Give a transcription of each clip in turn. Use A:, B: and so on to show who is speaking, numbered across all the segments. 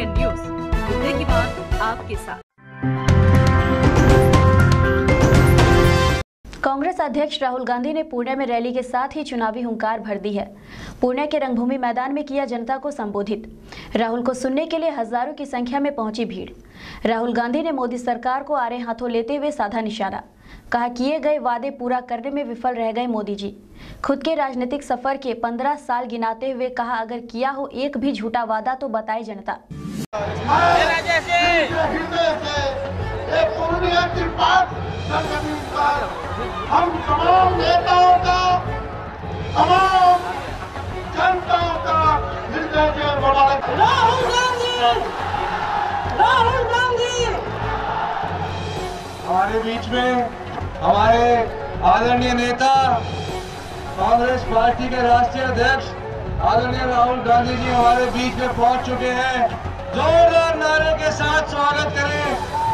A: Indian news, मुद्दे की बात आपके साथ।
B: कांग्रेस अध्यक्ष राहुल गांधी ने पुणे में रैली के साथ ही चुनावी हुंकार भर दी है। पुणे के रंगभूमि मैदान में किया जनता को संबोधित। राहुल को सुनने के लिए हजारों की संख्या में पहुंची भीड़। राहुल गांधी ने मोदी सरकार को आड़े हाथों लेते हुए साधा निशाना। कहा, किए गए वादे पूरा करने में विफल रह गए मोदी जी। खुद के राजनीतिक सफर के 15 साल गिनाते हुए कहा, अगर किया हो एक भी झूठा वादा तो बताए जनता।
C: हम तमाम नेताओं का, तमाम जनता का हृदय से राहुल गांधी, राहुल गांधी हमारे बीच में, हमारे आदरणीय नेता कांग्रेस पार्टी के राष्ट्रीय अध्यक्ष आदरणीय राहुल गांधी जी हमारे बीच में पहुंच चुके हैं। जोरदार नारे के साथ स्वागत करें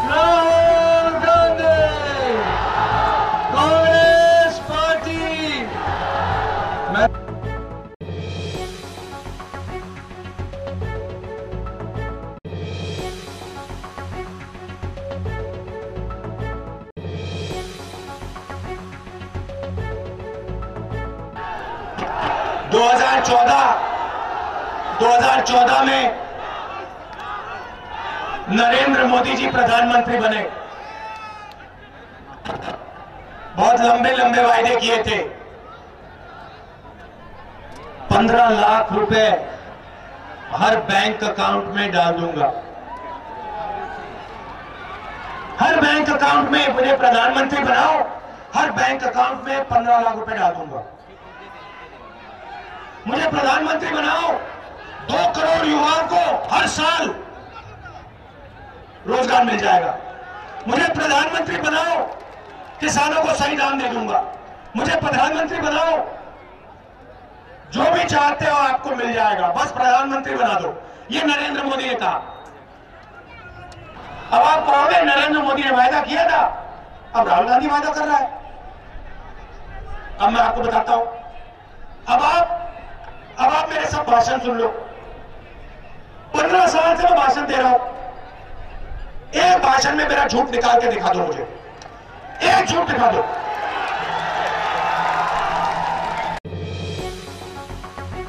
C: राहुल गांधी, कांग्रेस पार्टी। 2014 में नरेंद्र मोदी जी प्रधानमंत्री बने। बहुत लंबे लंबे वायदे किए थे। 15 लाख रुपए हर बैंक अकाउंट में डाल दूंगा। हर बैंक अकाउंट में मुझे प्रधानमंत्री बनाओ, हर बैंक अकाउंट में 15 लाख रुपए डाल दूंगा। मुझे प्रधानमंत्री बनाओ, 2 करोड़ युवाओं को हर साल रोजगार मिल जाएगा। मुझे प्रधानमंत्री बनाओ, किसानों को सही दाम दे दूंगा। मुझे प्रधानमंत्री बनाओ, जो भी चाहते हो आपको मिल जाएगा, बस प्रधानमंत्री बना दो। ये नरेंद्र मोदी ने कहा। अब आप कहोगे नरेंद्र मोदी ने वायदा किया था, अब राहुल गांधी वायदा कर रहा है। अब मैं आपको बताता हूं। अब आप मेरे सब भाषण सुन लो। 15 साल से मैं भाषण दे रहा हूं। एक भाषण में मेरा झूठ निकाल के दिखा दो मुझे। एक झूठ दिखा दो।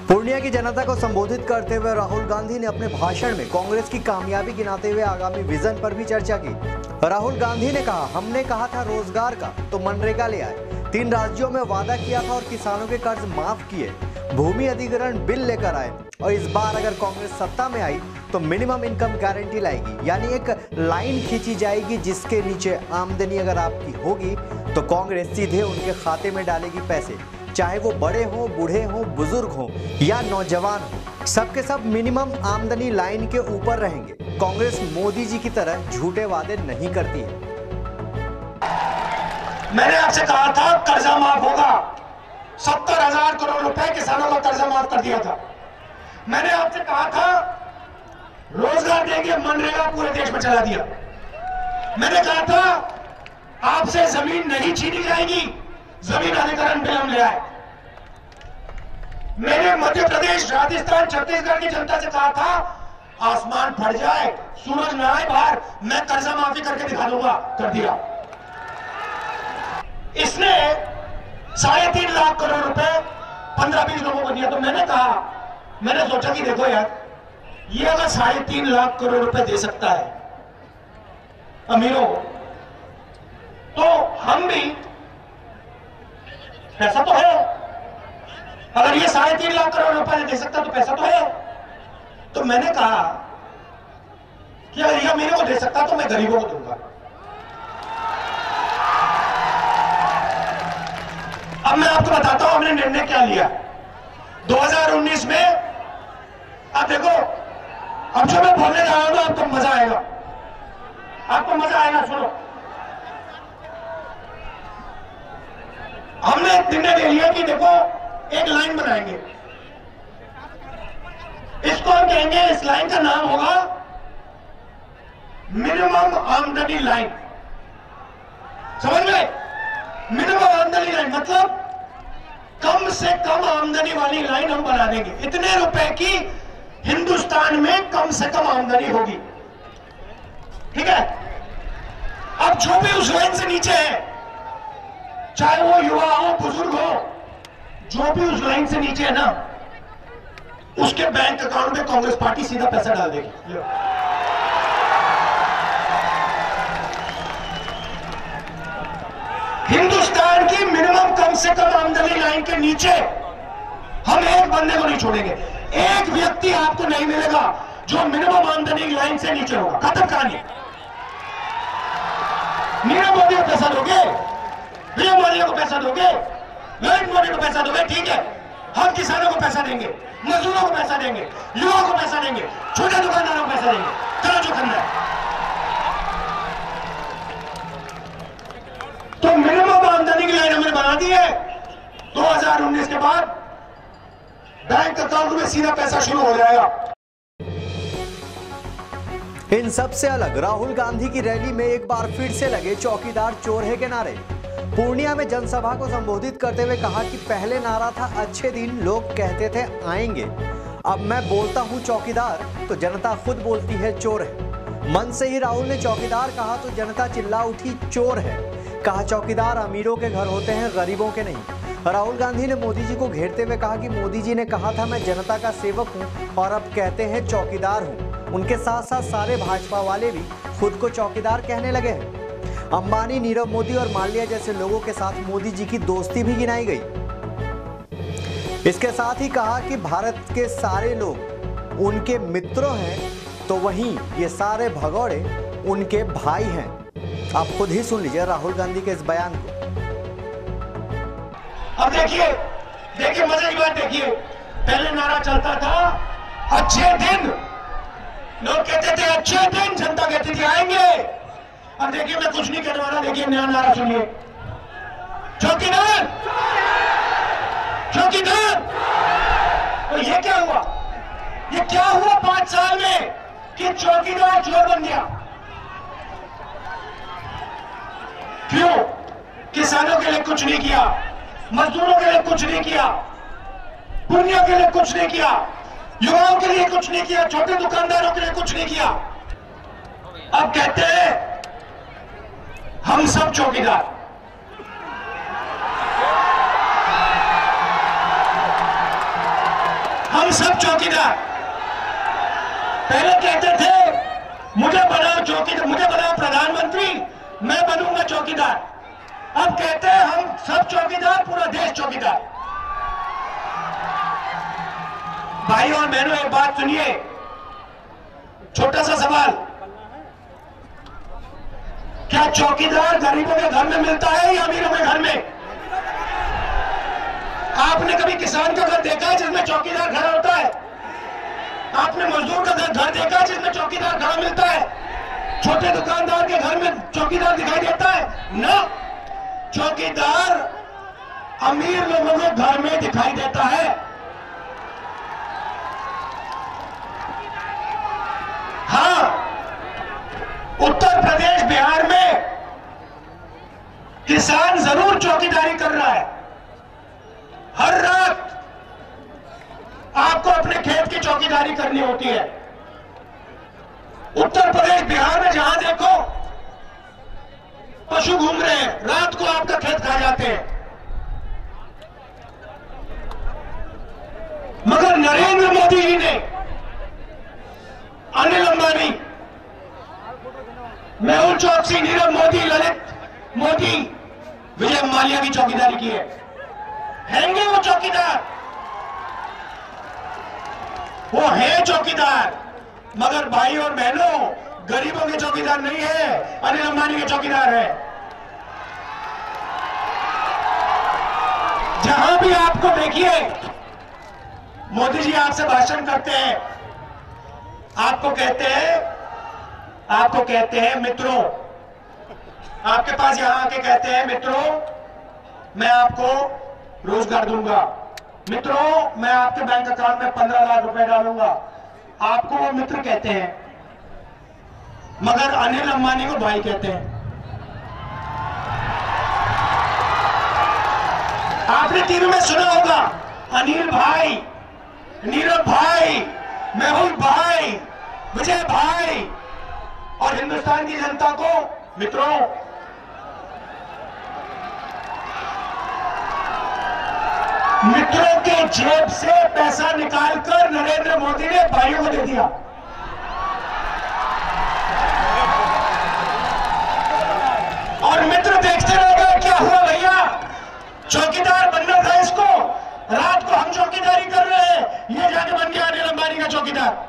D: पूर्णिया की जनता को संबोधित करते हुए राहुल गांधी ने अपने भाषण में कांग्रेस की कामयाबी गिनाते हुए आगामी विजन पर भी चर्चा की। राहुल गांधी ने कहा, हमने कहा था रोजगार का तो मनरेगा ले आए। 3 राज्यों में वादा किया था और किसानों के कर्ज माफ किए। भूमि अधिग्रहण बिल लेकर आए और इस बार अगर कांग्रेस सत्ता में आई तो मिनिमम इनकम गारंटी लाएगी, यानी एक लाइन खींची जाएगी जिसके नीचे आमदनी अगर आपकी होगी तो कांग्रेस सीधे उनके खाते में डालेगी पैसे, चाहे वो बड़े हो, बूढ़े हो, बुजुर्ग हो या नौजवान हो, सबके सब मिनिमम आमदनी लाइन के ऊपर रहेंगे। कांग्रेस मोदी जी की तरह झूठे वादे नहीं करती है।
C: मैंने आपसे कहा था कर्जा माफ होगा। 70,000 करोड़ रुपए किसानों का कर्जा माफ कर दिया था। मैंने आपसे कहा था रोजगार देंगे, मनरेगा पूरे देश में चला दिया। मैंने कहा था आपसे जमीन नहीं छीनी जाएगी, जमीन अधिग्रहण बिल हम ले आए। मैंने मध्य प्रदेश, राजस्थान, छत्तीसगढ़ की जनता से कहा था आसमान फट जाए, सूरज न आए बाहर, मैं कर्जा माफी करके दिखा दूंगा। कर दिया। इसने 3.5 लाख करोड़ रुपए 15-20 लोगों को दिया। तो मैंने सोचा कि देखो यार, ये अगर 3.5 लाख करोड़ रुपए दे सकता है अमीरों को, तो हम भी, पैसा तो है। अगर ये 3.5 लाख करोड़ रुपए दे सकता तो पैसा तो है। तो मैंने कहा कि अगर ये अमीरों को दे सकता तो मैं गरीबों को दूंगा। अब मैं आपको बताता हूं हमने निर्णय क्या लिया 2019 में। अब देखो, अब जो मैं बोलने जा रहा हूं आपको मजा आएगा, आपको मजा आएगा। सुनो, हमने निर्णय ले लिया कि देखो एक लाइन बनाएंगे, इसको हम कहेंगे, इस लाइन का नाम होगा मिनिमम आमदनी लाइन। समझ गए? मिनिमम आमदनी लाइन मतलब कम से कम आमदनी वाली लाइन हम बना देंगे। इतने रुपए की हिंदुस्तान में कम से कम आमदनी होगी। ठीक है, अब जो भी उस लाइन से नीचे है, चाहे वो युवा हो बुजुर्ग हो, जो भी उस लाइन से नीचे है ना, उसके बैंक अकाउंट में कांग्रेस पार्टी सीधा पैसा डाल देगी। हिंदुस्तान की मिनिमम कम से कम आमदनी लाइन के नीचे हम एक बंदे को नहीं छोड़ेंगे। एक व्यक्ति आपको नहीं मिलेगा जो मिनिमम आमदनी लाइन से नीचे होगा। खत्म कहानी। नीरव मोदी को पैसा दोगे, विजय माल्या को पैसा दोगे, नरेंद्र मोदी को पैसा दोगे, ठीक है। हम किसानों को पैसा देंगे, मजदूरों को पैसा देंगे, युवाओं को पैसा देंगे, छोटे दुकानदारों को पैसा देंगे। चलो जो करना है। तो मिनिमम आमदनी की लाइन हमने बना दी है। 2019 के बाद बैंक अकाउंट में सीधा पैसा शुरू हो जाएगा।
D: इन सब से अलग राहुल गांधी की रैली में एक बार फिर से लगे चौकीदार चोर है के नारे। पूर्णिया में जनसभा को संबोधित करते हुए कहा कि पहले नारा था अच्छे दिन, लोग कहते थे आएंगे, अब मैं बोलता हूं चौकीदार तो जनता खुद बोलती है चोर है। मन से ही राहुल ने चौकीदार कहा तो जनता चिल्ला उठी चोर है। कहा चौकीदार अमीरों के घर होते हैं, गरीबों के नहीं। राहुल गांधी ने मोदी जी को घेरते हुए कहा कि मोदी जी ने कहा था मैं जनता का सेवक हूं और अब कहते हैं चौकीदार हूं। उनके साथ साथ सारे भाजपा वाले भी खुद को चौकीदार कहने लगे हैं। अंबानी, नीरव मोदी और माल्या जैसे लोगों के साथ मोदी जी की दोस्ती भी गिनाई गई। इसके साथ ही कहा कि भारत के सारे लोग उनके मित्रों हैं तो वहीं ये सारे भगौड़े उनके भाई हैं। आप खुद ही सुन लीजिए राहुल गांधी के इस बयान को।
C: अब देखिए मजे की बात देखिए। पहले नारा चलता था अच्छे दिन, लोग कहते थे अच्छे दिन, जनता कहती थी आएंगे। अब देखिए मैं कुछ नहीं कहने वाला, देखिए नया नारा सुनिए। चौकीदार चौकीदार। तो ये क्या हुआ? ये क्या हुआ 5 साल में कि चौकीदार चोर बन गया? क्यों? किसानों के लिए कुछ नहीं किया, मजदूरों के लिए कुछ नहीं किया, पूर्णिया के लिए कुछ नहीं किया, युवाओं के लिए कुछ नहीं किया, छोटे दुकानदारों के लिए कुछ नहीं किया। अब कहते हैं हम सब चौकीदार। हम सब चौकीदार। पहले कहते थे मुझे बनाओ चौकीदार, मुझे बनाओ प्रधानमंत्री, मैं बनूंगा चौकीदार। अब कहते हैं हम सब चौकीदार, पूरा देश चौकीदार। भाई और बहनों एक बात सुनिए, छोटा सा सवाल, क्या चौकीदार गरीबों के घर में मिलता है या अमीरों के घर में? आपने कभी किसान का घर देखा है जिसमें चौकीदार घर होता है? आपने मजदूर का घर देखा है जिसमें चौकीदार घर मिलता है? छोटे दुकानदार के घर में चौकीदार दिखाई देता है? ना, चौकीदार अमीर लोगों के घर में दिखाई देता है। हाँ, उत्तर प्रदेश, बिहार में किसान जरूर चौकीदारी कर रहा है। हर रात आपको अपने खेत की चौकीदारी करनी होती है। उत्तर प्रदेश, बिहार में जहां देखो पशु घूम रहे हैं, रात को आपका खेत खा जाते हैं। मगर नरेंद्र मोदी जी ने, अनिल अंबानी, मेहुल चौकसी, नीरव मोदी, ललित मोदी, विजय माल्या की चौकीदारी की है। हैंगे वो चौकीदार, वो है चौकीदार, मगर भाई और बहनों गरीबों के चौकीदार नहीं है, अनिल अंबानी के चौकीदार है। जहां भी आपको देखिए मोदी जी आपसे भाषण करते हैं, आपको कहते हैं मित्रों, आपके पास यहां आके कहते हैं मित्रों मैं आपको रोजगार दूंगा, मित्रों मैं आपके बैंक अकाउंट में 15 लाख रुपए डालूंगा, आपको वो मित्र कहते हैं। मगर अनिल अंबानी को भाई कहते हैं। आपने टीवी में सुना होगा अनिल भाई, नीरव भाई, मेहुल भाई, विजय भाई और हिंदुस्तान की जनता को मित्रों, मित्रों के जेब से पैसा निकालकर नरेंद्र मोदी ने भाइयों को दे दिया। और मित्र देखते रह गए क्या हुआ भैया। चौकीदार बनना था इसको, रात को हम चौकीदारी कर रहे हैं, ये जाके बन गया अनिल अंबानी का चौकीदार।